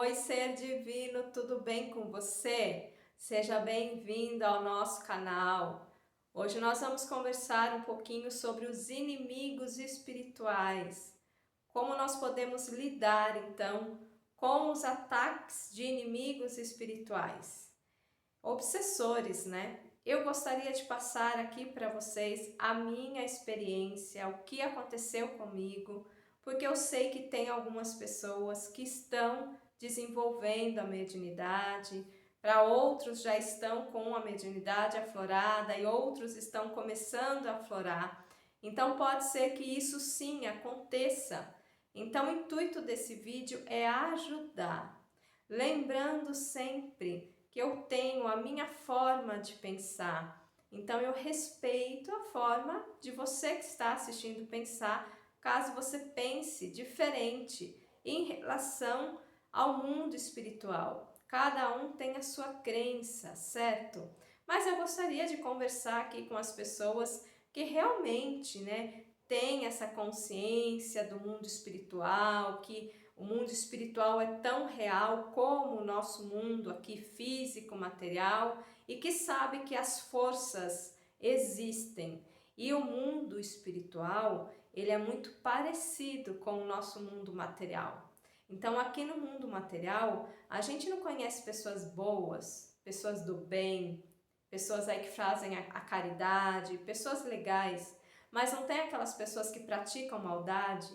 Oi, ser divino, tudo bem com você? Seja bem-vindo ao nosso canal. Hoje nós vamos conversar um pouquinho sobre os inimigos espirituais. Como nós podemos lidar, então, com os ataques de inimigos espirituais. Obsessores, né? Eu gostaria de passar aqui para vocês a minha experiência, o que aconteceu comigo, porque eu sei que tem algumas pessoas que estão desenvolvendo a mediunidade, para outros já estão com a mediunidade aflorada e outros estão começando a aflorar. Então pode ser que isso sim aconteça. Então o intuito desse vídeo é ajudar. Lembrando sempre que eu tenho a minha forma de pensar. Então eu respeito a forma de você que está assistindo pensar, caso você pense diferente em relação ao mundo espiritual. Cada um tem a sua crença, certo? Mas eu gostaria de conversar aqui com as pessoas que realmente, têm essa consciência do mundo espiritual, que o mundo espiritual é tão real como o nosso mundo aqui físico, material, e que sabe que as forças existem. E o mundo espiritual, ele é muito parecido com o nosso mundo material. Então, aqui no mundo material, a gente não conhece pessoas boas, pessoas do bem, pessoas aí que fazem a caridade, pessoas legais, mas não tem aquelas pessoas que praticam maldade,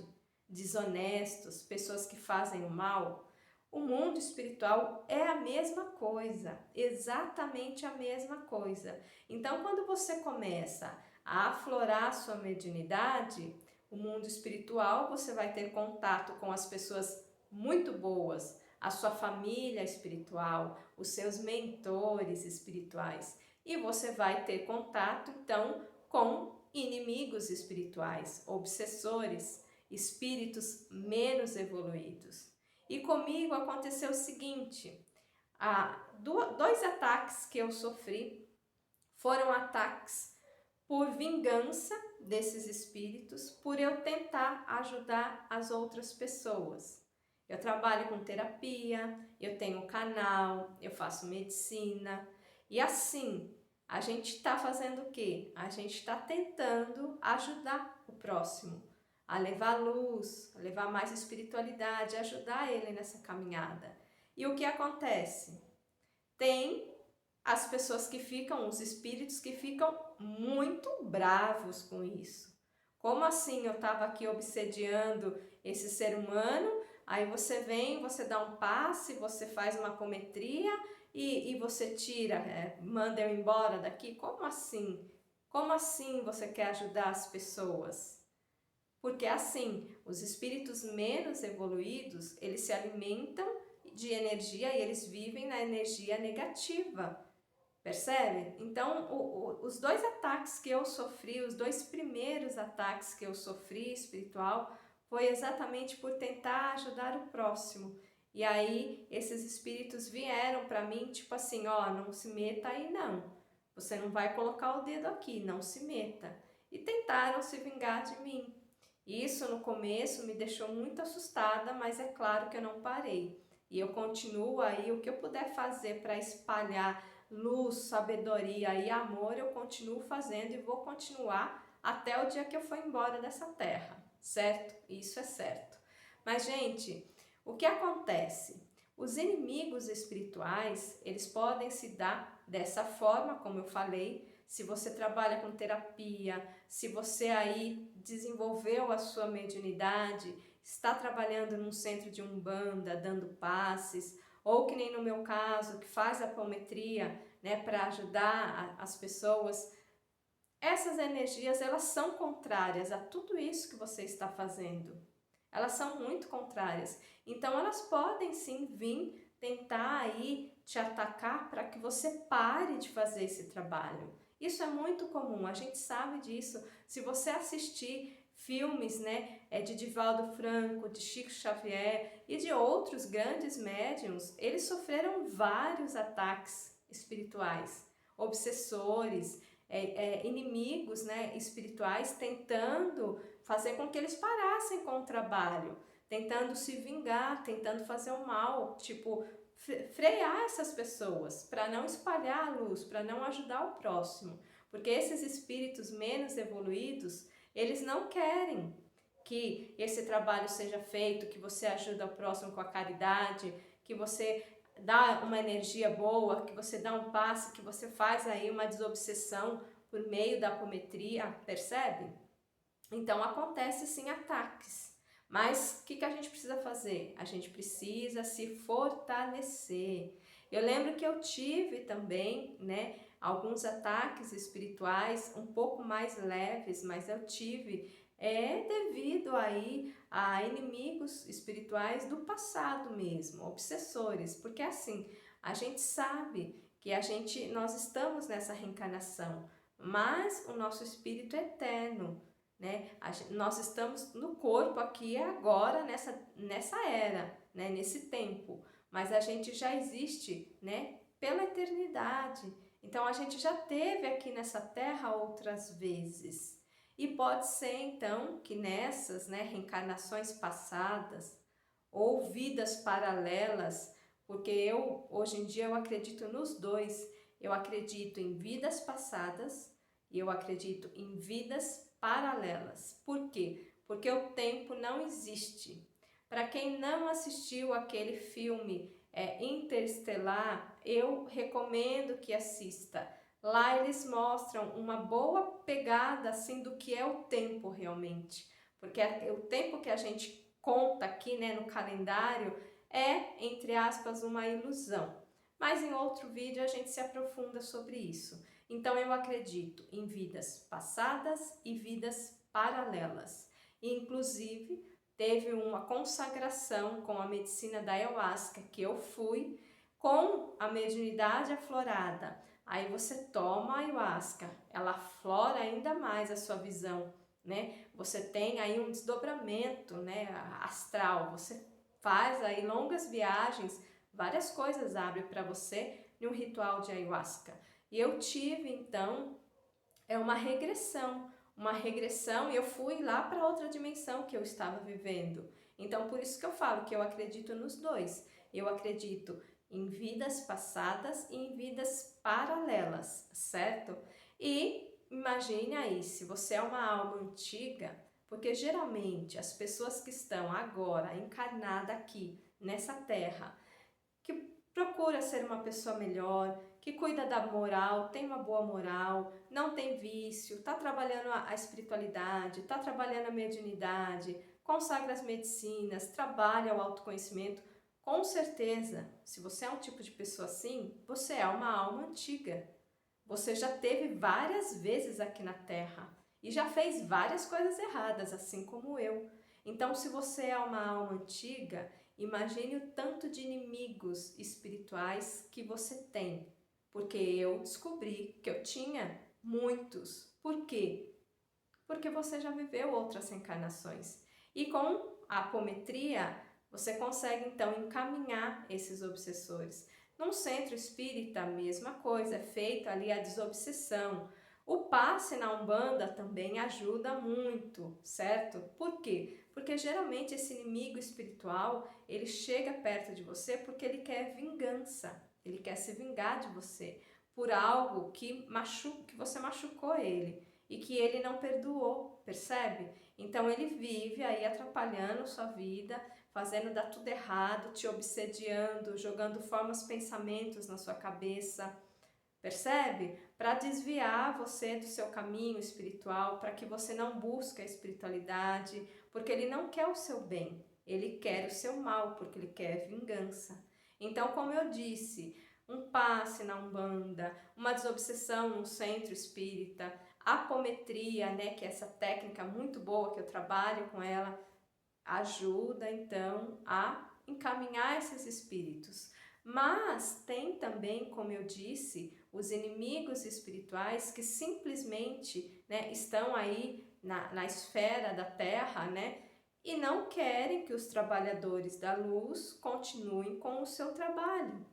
desonestos, pessoas que fazem o mal. O mundo espiritual é a mesma coisa, exatamente a mesma coisa. Então, quando você começa a aflorar a sua mediunidade, o mundo espiritual, você vai ter contato com as pessoas muito boas, a sua família espiritual, os seus mentores espirituais, e você vai ter contato, então, com inimigos espirituais, obsessores, espíritos menos evoluídos. E comigo aconteceu o seguinte: dois ataques que eu sofri foram ataques por vingança desses espíritos, por eu tentar ajudar as outras pessoas. Eu trabalho com terapia, eu tenho um canal, eu faço medicina e assim a gente está fazendo o quê? A gente está tentando ajudar o próximo, a levar luz, a levar mais espiritualidade, ajudar ele nessa caminhada. E o que acontece? Tem as pessoas que ficam, os espíritos que ficam muito bravos com isso. Como assim eu estava aqui obsediando esse ser humano, aí você vem, você dá um passe, você faz uma apometria e você tira, manda eu embora daqui? Como assim? Como assim você quer ajudar as pessoas? Porque assim, os espíritos menos evoluídos, eles se alimentam de energia e eles vivem na energia negativa. Percebe? Então, os dois ataques que eu sofri, os dois primeiros ataques que eu sofri espiritual, foi exatamente por tentar ajudar o próximo. E aí, esses espíritos vieram para mim, tipo assim, ó, não se meta aí não. Você não vai colocar o dedo aqui, não se meta. E tentaram se vingar de mim. Isso no começo me deixou muito assustada, mas é claro que eu não parei. E eu continuo aí, o que eu puder fazer para espalhar luz, sabedoria e amor, eu continuo fazendo e vou continuar até o dia que eu for embora dessa terra, certo? Isso é certo. Mas, gente, o que acontece? Os inimigos espirituais, eles podem se dar dessa forma, como eu falei. Se você trabalha com terapia, se você aí desenvolveu a sua mediunidade, está trabalhando num centro de umbanda, dando passes, ou que nem no meu caso, que faz apometria, para ajudar as pessoas. Essas energias, elas são contrárias a tudo isso que você está fazendo. Elas são muito contrárias. Então elas podem sim vir tentar aí te atacar para que você pare de fazer esse trabalho. Isso é muito comum, a gente sabe disso. Se você assistir filmes, de Divaldo Franco, de Chico Xavier e de outros grandes médiuns, eles sofreram vários ataques espirituais, obsessores, inimigos, espirituais, tentando fazer com que eles parassem com o trabalho, tentando se vingar, tentando fazer o mal, tipo, frear essas pessoas para não espalhar a luz, para não ajudar o próximo. Porque esses espíritos menos evoluídos, eles não querem que esse trabalho seja feito, que você ajuda o próximo com a caridade, que você dá uma energia boa, que você dá um passe, que você faz aí uma desobsessão por meio da apometria, percebe? Então acontece sim ataques. Mas o que a gente precisa fazer? A gente precisa se fortalecer. Eu lembro que eu tive também, né, alguns ataques espirituais um pouco mais leves, mas eu tive devido aí a inimigos espirituais do passado mesmo, obsessores, porque assim, a gente sabe que nós estamos nessa reencarnação, mas o nosso espírito é eterno, né? Nós estamos no corpo aqui agora, nessa era, né? Nesse tempo, mas a gente já existe, né? Pela eternidade. Então a gente já teve aqui nessa terra outras vezes. E pode ser então que nessas, né, reencarnações passadas ou vidas paralelas, porque hoje em dia eu acredito nos dois. Eu acredito em vidas passadas e eu acredito em vidas paralelas. Por quê? Porque o tempo não existe. Para quem não assistiu aquele filme Interestelar, eu recomendo que assista. Lá eles mostram uma boa pegada assim do que é o tempo realmente, porque o tempo que a gente conta aqui, né, no calendário é, entre aspas, uma ilusão. Mas em outro vídeo a gente se aprofunda sobre isso. Então eu acredito em vidas passadas e vidas paralelas. E, inclusive, teve uma consagração com a medicina da ayahuasca que eu fui, com a mediunidade aflorada. Aí você toma a ayahuasca, ela aflora ainda mais a sua visão, né? Você tem aí um desdobramento, né, astral, você faz aí longas viagens, várias coisas abrem para você em um ritual de ayahuasca. E eu tive então uma regressão e eu fui lá para outra dimensão que eu estava vivendo. Então por isso que eu falo que eu acredito nos dois. Eu acredito em vidas passadas e em vidas paralelas, certo? E imagine aí, se você é uma alma antiga, porque geralmente as pessoas que estão agora encarnadas aqui nessa terra, que procura ser uma pessoa melhor, que cuida da moral, tem uma boa moral, não tem vício, está trabalhando a espiritualidade, está trabalhando a mediunidade, consagra as medicinas, trabalha o autoconhecimento. Com certeza, se você é um tipo de pessoa assim, você é uma alma antiga. Você já teve várias vezes aqui na Terra e já fez várias coisas erradas, assim como eu. Então, se você é uma alma antiga, imagine o tanto de inimigos espirituais que você tem. Porque eu descobri que eu tinha muitos. Por quê? Porque você já viveu outras reencarnações. E com a apometria, você consegue então encaminhar esses obsessores. Num centro espírita, a mesma coisa, é feita ali a desobsessão. O passe na Umbanda também ajuda muito, certo? Por quê? Porque geralmente esse inimigo espiritual, ele chega perto de você porque ele quer vingança, ele quer se vingar de você por algo que você machucou ele e que ele não perdoou, percebe? Então ele vive aí atrapalhando sua vida, fazendo dar tudo errado, te obsediando, jogando formas, pensamentos na sua cabeça, percebe? Para desviar você do seu caminho espiritual, para que você não busque a espiritualidade, porque ele não quer o seu bem, ele quer o seu mal, porque ele quer vingança. Então, como eu disse, um passe na Umbanda, uma desobsessão num centro espírita, apometria, né, que é essa técnica muito boa que eu trabalho com ela, ajuda então a encaminhar esses espíritos. Mas tem também, como eu disse, os inimigos espirituais que simplesmente, né, estão aí na esfera da Terra, né, e não querem que os trabalhadores da luz continuem com o seu trabalho.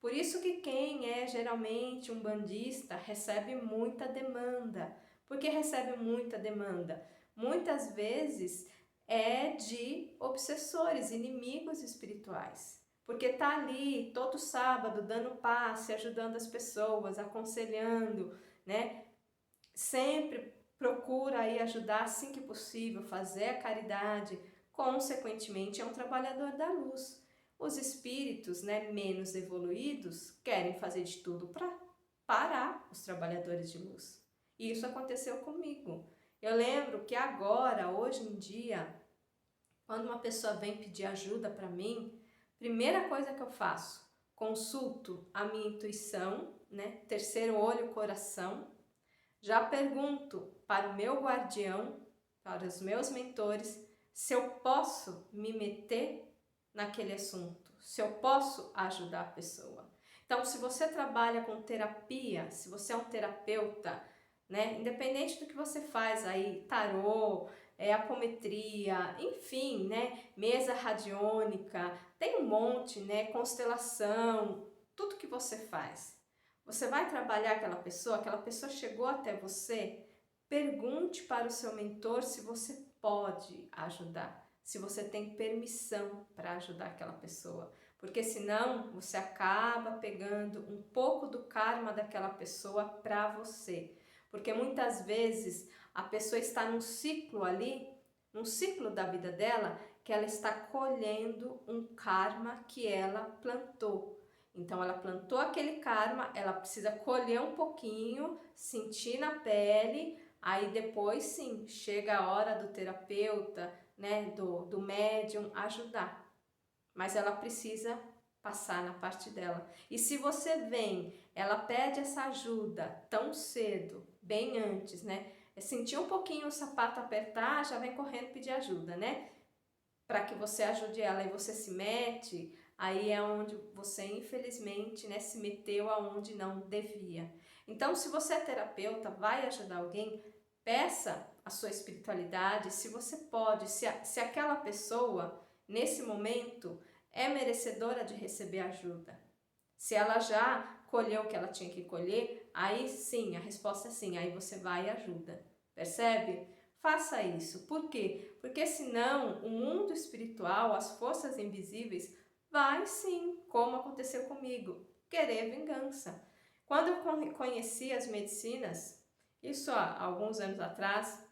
Por isso que quem é geralmente um bandista recebe muita demanda. Por que recebe muita demanda? Muitas vezes é de obsessores, inimigos espirituais. Porque tá ali todo sábado dando passe, ajudando as pessoas, aconselhando, né? Sempre procura aí ajudar assim que possível, fazer a caridade, consequentemente é um trabalhador da luz. Os espíritos, né, menos evoluídos querem fazer de tudo para parar os trabalhadores de luz. E isso aconteceu comigo. Eu lembro que agora, hoje em dia, quando uma pessoa vem pedir ajuda para mim, primeira coisa que eu faço, consulto a minha intuição, né, terceiro olho, coração, já pergunto para o meu guardião, para os meus mentores, se eu posso me meter naquele assunto, se eu posso ajudar a pessoa. Então, se você trabalha com terapia, se você é um terapeuta, né, independente do que você faz aí, tarô, apometria, enfim, né, mesa radiônica, tem um monte, né, constelação, tudo que você faz. Você vai trabalhar aquela pessoa chegou até você, pergunte para o seu mentor se você pode ajudar, se você tem permissão para ajudar aquela pessoa, porque senão você acaba pegando um pouco do karma daquela pessoa para você, porque muitas vezes a pessoa está num ciclo ali, num ciclo da vida dela, que ela está colhendo um karma que ela plantou. Então ela plantou aquele karma, ela precisa colher um pouquinho, sentir na pele, aí depois sim, chega a hora do terapeuta, né, do médium ajudar. Mas ela precisa passar na parte dela. E se você vem, ela pede essa ajuda tão cedo, bem antes, né? Sentir um pouquinho o sapato apertar, já vem correndo pedir ajuda, né? Para que você ajude ela e você se mete, aí é onde você infelizmente, né, se meteu aonde não devia. Então, se você é terapeuta, vai ajudar alguém, peça a sua espiritualidade, se você pode, se aquela pessoa nesse momento é merecedora de receber ajuda. Se ela já colheu o que ela tinha que colher, aí sim, a resposta é sim, aí você vai e ajuda. Percebe? Faça isso. Por quê? Porque senão o mundo espiritual, as forças invisíveis, vai sim, como aconteceu comigo, querer vingança. Quando eu conheci as medicinas, isso há alguns anos atrás,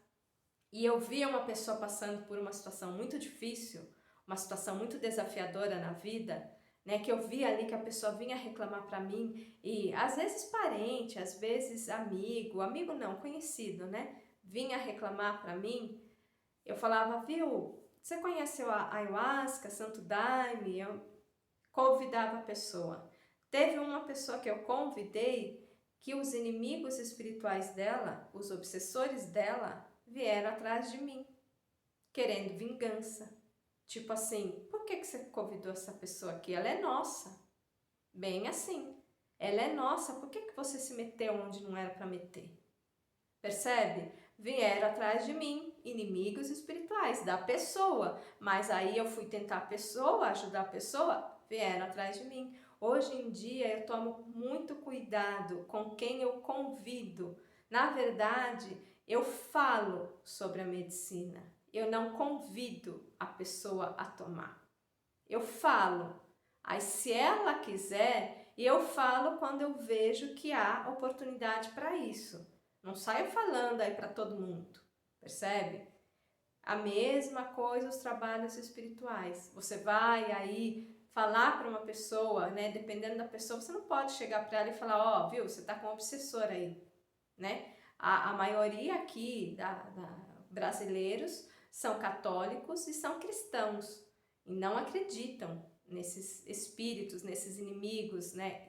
e eu via uma pessoa passando por uma situação muito difícil, uma situação muito desafiadora na vida, né, que eu via ali que a pessoa vinha reclamar para mim, e às vezes parente, às vezes amigo, amigo não, conhecido, né, vinha reclamar para mim, eu falava, viu, você conheceu a ayahuasca, Santo Daime? Eu convidava a pessoa. Teve uma pessoa que eu convidei que os inimigos espirituais dela, os obsessores dela, vieram atrás de mim, querendo vingança. Tipo assim, por que você convidou essa pessoa aqui? Ela é nossa. Bem assim. Ela é nossa, por que você se meteu onde não era para meter? Percebe? Vieram atrás de mim, inimigos espirituais da pessoa. Mas aí eu fui tentar a pessoa, ajudar a pessoa, vieram atrás de mim. Hoje em dia eu tomo muito cuidado com quem eu convido. Na verdade, eu falo sobre a medicina. Eu não convido a pessoa a tomar. Eu falo. Aí se ela quiser, eu falo quando eu vejo que há oportunidade para isso. Não saio falando aí para todo mundo, percebe? A mesma coisa os trabalhos espirituais. Você vai aí falar para uma pessoa, né? Dependendo da pessoa, você não pode chegar para ela e falar, ó, viu, você tá com um obsessor aí, né? A maioria aqui brasileiros são católicos e são cristãos e não acreditam nesses espíritos, nesses inimigos, né?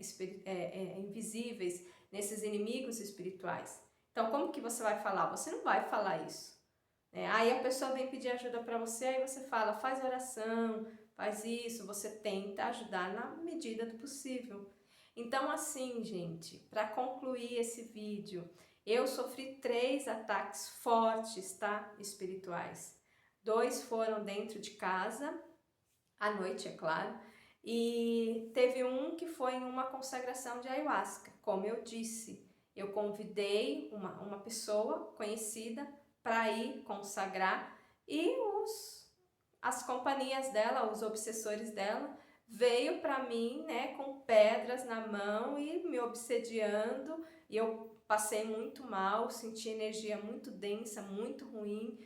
Invisíveis, nesses inimigos espirituais. Então, como que você vai falar? Você não vai falar isso. Aí a pessoa vem pedir ajuda para você, aí você fala, faz oração, faz isso, você tenta ajudar na medida do possível. Então, assim, gente, para concluir esse vídeo, eu sofri 3 ataques fortes, tá? Espirituais. 2 foram dentro de casa, à noite, é claro, e teve um que foi em uma consagração de ayahuasca. Como eu disse, eu convidei uma pessoa conhecida para ir consagrar e os as companhias dela, os obsessores dela, veio para mim, né, com pedras na mão e me obsediando, e eu passei muito mal, senti energia muito densa, muito ruim,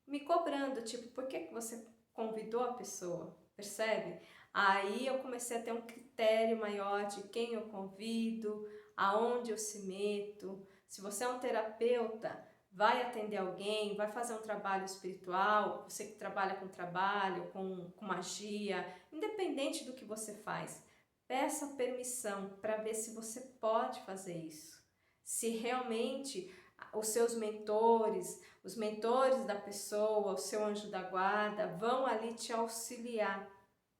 me cobrando, tipo, por que que você convidou a pessoa? Percebe? Aí eu comecei a ter um critério maior de quem eu convido, aonde eu se meto. Se você é um terapeuta, vai atender alguém, vai fazer um trabalho espiritual, você que trabalha com trabalho, com magia, independente do que você faz, peça permissão para ver se você pode fazer isso. Se realmente os seus mentores, os mentores da pessoa, o seu anjo da guarda, vão ali te auxiliar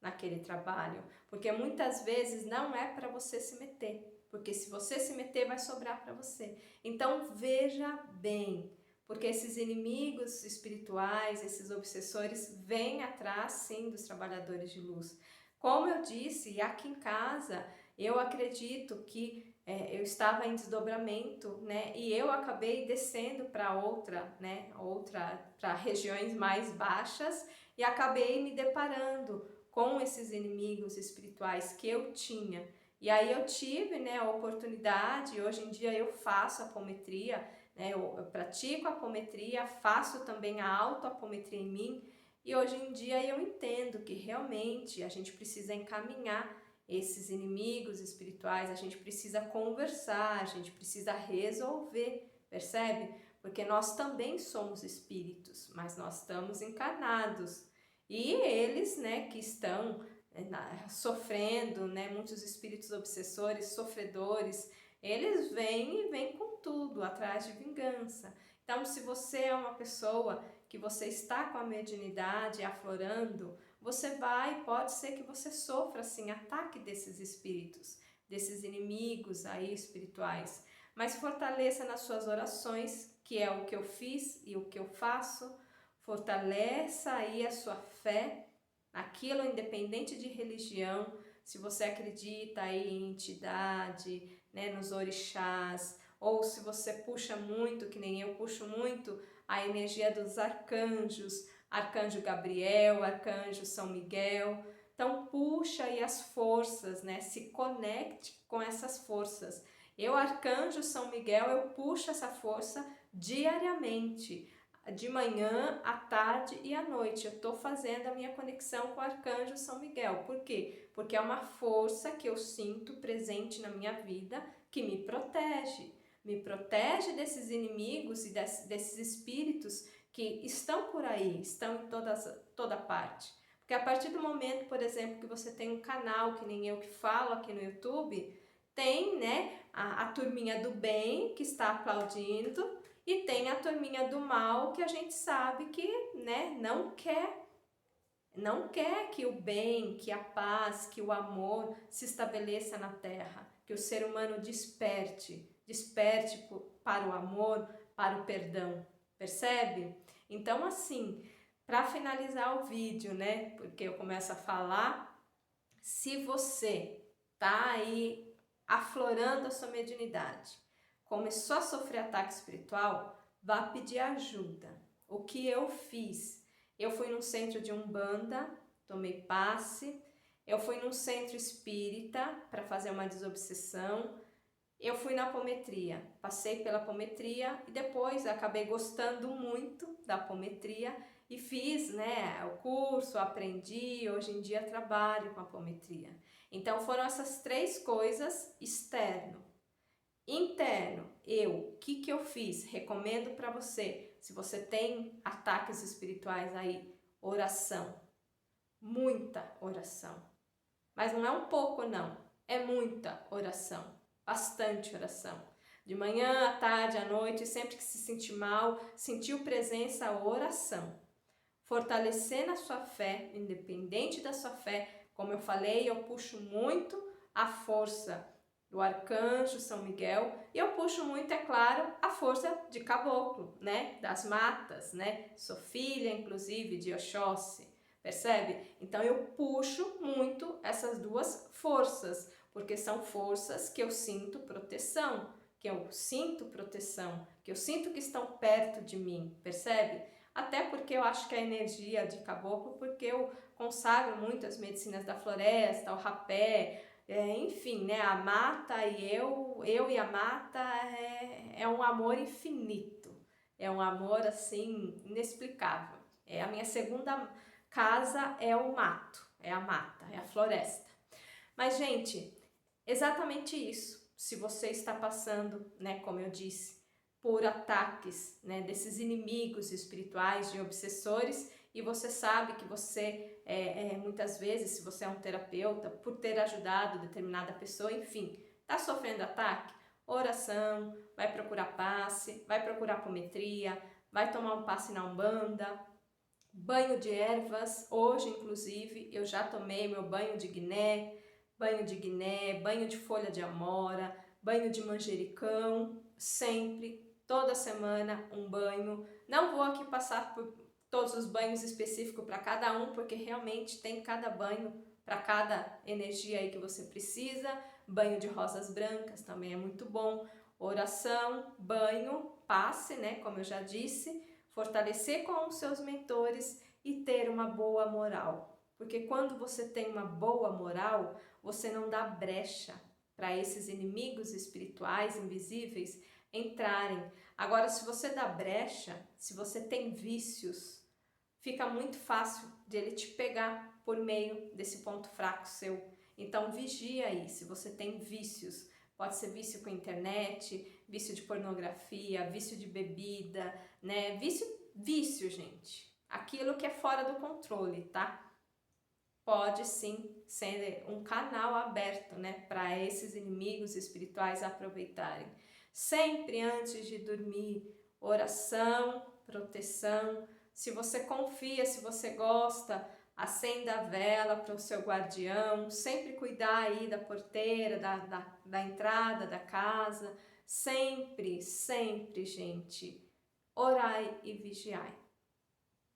naquele trabalho, porque muitas vezes não é para você se meter, porque se você se meter vai sobrar para você. Então veja bem, porque esses inimigos espirituais, esses obsessores vêm atrás sim dos trabalhadores de luz. Como eu disse, aqui em casa eu acredito que eu estava em desdobramento, né? E eu acabei descendo para para regiões mais baixas e acabei me deparando com esses inimigos espirituais que eu tinha. E aí eu tive, né, a oportunidade, hoje em dia eu faço apometria, né? Eu pratico a apometria, faço também a autoapometria em mim, e hoje em dia eu entendo que realmente a gente precisa encaminhar esses inimigos espirituais, a gente precisa conversar, a gente precisa resolver, percebe? Porque nós também somos espíritos, mas nós estamos encarnados. E eles, né, que estão sofrendo, né, muitos espíritos obsessores, sofredores, eles vêm com tudo, atrás de vingança. Então, se você é uma pessoa que você está com a mediunidade aflorando, pode ser que você sofra assim ataque desses espíritos, desses inimigos aí espirituais. Mas fortaleça nas suas orações, que é o que eu fiz e o que eu faço. Fortaleça aí a sua fé, aquilo independente de religião. Se você acredita aí em entidade, né, nos orixás, ou se você puxa muito, que nem eu puxo muito, a energia dos arcanjos, Arcanjo Gabriel, Arcanjo São Miguel. Então puxa aí as forças, né? Se conecte com essas forças. Eu, Arcanjo São Miguel, eu puxo essa força diariamente, de manhã, à tarde e à noite. Eu estou fazendo a minha conexão com o Arcanjo São Miguel. Por quê? Porque é uma força que eu sinto presente na minha vida que me protege. Me protege desses inimigos e desses espíritos que estão por aí, estão em toda parte. Porque a partir do momento, por exemplo, que você tem um canal, que nem eu que falo aqui no YouTube, tem, né, a turminha do bem que está aplaudindo e tem a turminha do mal que a gente sabe que, né, não quer que o bem, que a paz, que o amor se estabeleça na Terra, que o ser humano desperte para o amor, para o perdão, percebe? Então assim, para finalizar o vídeo, né, porque eu começo a falar, se você tá aí aflorando a sua mediunidade, começou a sofrer ataque espiritual, vá pedir ajuda. O que eu fiz? Eu fui num centro de Umbanda, tomei passe, eu fui num centro espírita para fazer uma desobsessão, eu fui na apometria, passei pela apometria e depois acabei gostando muito da apometria e fiz, né, o curso, aprendi, hoje em dia trabalho com apometria. Então foram essas três coisas: externo, interno, o que eu fiz? Recomendo para você, se você tem ataques espirituais aí, oração, muita oração. Mas não é um pouco não, é muita oração, bastante oração. De manhã, à tarde, à noite, sempre que se sentir mal, sentiu presença, oração. Fortalecendo a sua fé, independente da sua fé, como eu falei, eu puxo muito a força do Arcanjo São Miguel e eu puxo muito, é claro, a força de caboclo, né, das matas, né, sou filha, inclusive, de Oxóssi, percebe? Então eu puxo muito essas duas forças, porque são forças que eu sinto proteção, que eu sinto que estão perto de mim, percebe? até porque eu acho que a energia de caboclo, porque eu consagro muito as medicinas da floresta, o rapé, enfim, né, a mata e eu e a mata é um amor infinito, é um amor assim inexplicável. É a minha segunda casa é o mato, é a mata, é a floresta. Mas gente, exatamente isso. Se você está passando, né, como eu disse, por ataques, né, desses inimigos espirituais, de obsessores, e você sabe que você, muitas vezes, se você é um terapeuta, por ter ajudado determinada pessoa, enfim, está sofrendo ataque, oração, vai procurar passe, vai procurar apometria, vai tomar um passe na Umbanda, banho de ervas. Hoje, inclusive, eu já tomei meu banho de Guiné, banho de folha de amora, banho de manjericão, sempre, toda semana um banho. Não vou aqui passar por todos os banhos específicos para cada um, porque realmente tem cada banho para cada energia aí que você precisa. Banho de rosas brancas também é muito bom. Oração, banho, passe, né, como eu já disse, fortalecer com os seus mentores e ter uma boa moral. Porque quando você tem uma boa moral, você não dá brecha para esses inimigos espirituais invisíveis entrarem. Agora, se você dá brecha, se você tem vícios, fica muito fácil de ele te pegar por meio desse ponto fraco seu. Então vigia aí, se você tem vícios, pode ser vício com internet, vício de pornografia, vício de bebida, né? Vício, gente. Aquilo que é fora do controle, tá? Pode sim ser um canal aberto, né, para esses inimigos espirituais aproveitarem. Sempre antes de dormir, oração, proteção. Se você confia, se você gosta, acenda a vela para o seu guardião. Sempre cuidar aí da porteira, da entrada da casa. Sempre, sempre, gente, orai e vigiai,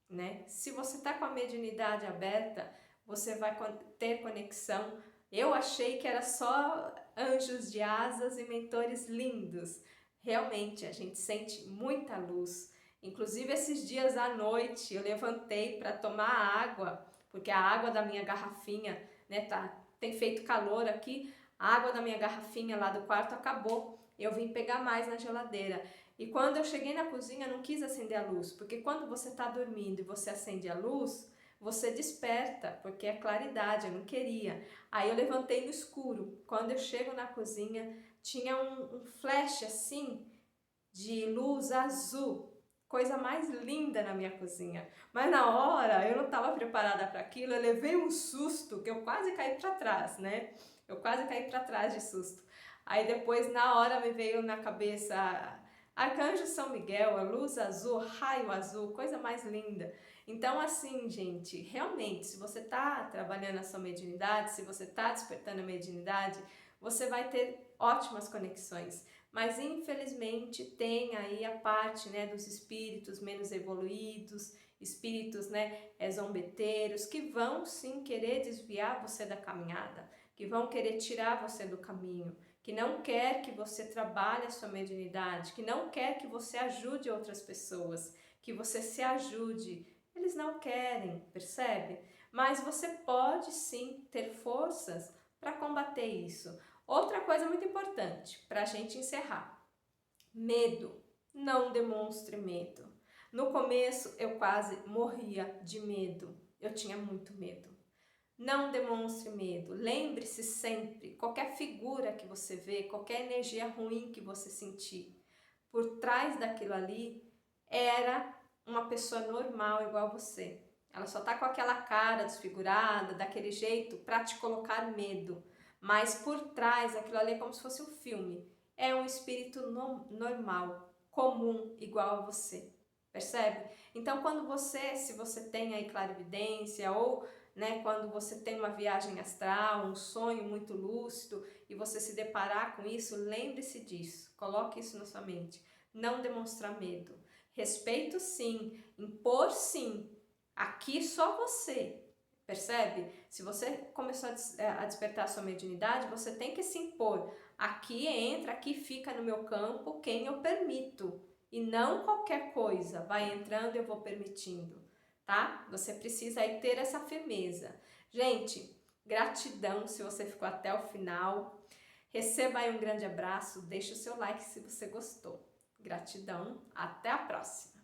né? Se você está com a mediunidade aberta, você vai ter conexão. Eu achei que era só anjos de asas e mentores lindos. Realmente, a gente sente muita luz. Inclusive, esses dias à noite, eu levantei para tomar água, porque a água da minha garrafinha, né, tem feito calor aqui, a água da minha garrafinha lá do quarto acabou. Eu vim pegar mais na geladeira. E quando eu cheguei na cozinha, eu não quis acender a luz, porque quando você está dormindo e você acende a luz, você desperta, porque é claridade, eu não queria. Aí eu levantei no escuro. Quando eu chego na cozinha, tinha um flash assim de luz azul, coisa mais linda na minha cozinha. Mas na hora eu não estava preparada para aquilo, eu levei um susto que eu quase caí para trás, né? Eu quase caí para trás de susto. Aí depois, na hora, me veio na cabeça Arcanjo São Miguel, a luz azul, raio azul, coisa mais linda. Então, assim, gente, realmente, se você está trabalhando a sua mediunidade, se você está despertando a mediunidade, você vai ter ótimas conexões. Mas, infelizmente, tem aí a parte, né, dos espíritos menos evoluídos, espíritos, né, zombeteiros, que vão, sim, querer desviar você da caminhada, que vão querer tirar você do caminho, que não quer que você trabalhe a sua mediunidade, que não quer que você ajude outras pessoas, que você se ajude. Eles não querem, percebe? Mas você pode sim ter forças para combater isso. Outra coisa muito importante para a gente encerrar: medo. Não demonstre medo. No começo eu quase morria de medo, eu tinha muito medo. Não demonstre medo. Lembre-se sempre, qualquer figura que você vê, qualquer energia ruim que você sentir, por trás daquilo ali era uma pessoa normal igual você. Ela só tá com aquela cara desfigurada, daquele jeito, para te colocar medo. Mas por trás, aquilo ali é como se fosse um filme. É um espírito normal, comum, igual a você. Percebe? Então, se você tem aí clarividência ou, né, quando você tem uma viagem astral, um sonho muito lúcido e você se deparar com isso, lembre-se disso. Coloque isso na sua mente. Não demonstrar medo. Respeito sim, impor sim. Aqui só você. Percebe? Se você começou a despertar a sua mediunidade, você tem que se impor. Aqui entra, aqui fica no meu campo quem eu permito. e não qualquer coisa vai entrando e eu vou permitindo, tá? Você precisa aí ter essa firmeza. Gente, gratidão se você ficou até o final. Receba aí um grande abraço, deixe o seu like se você gostou. Gratidão, até a próxima!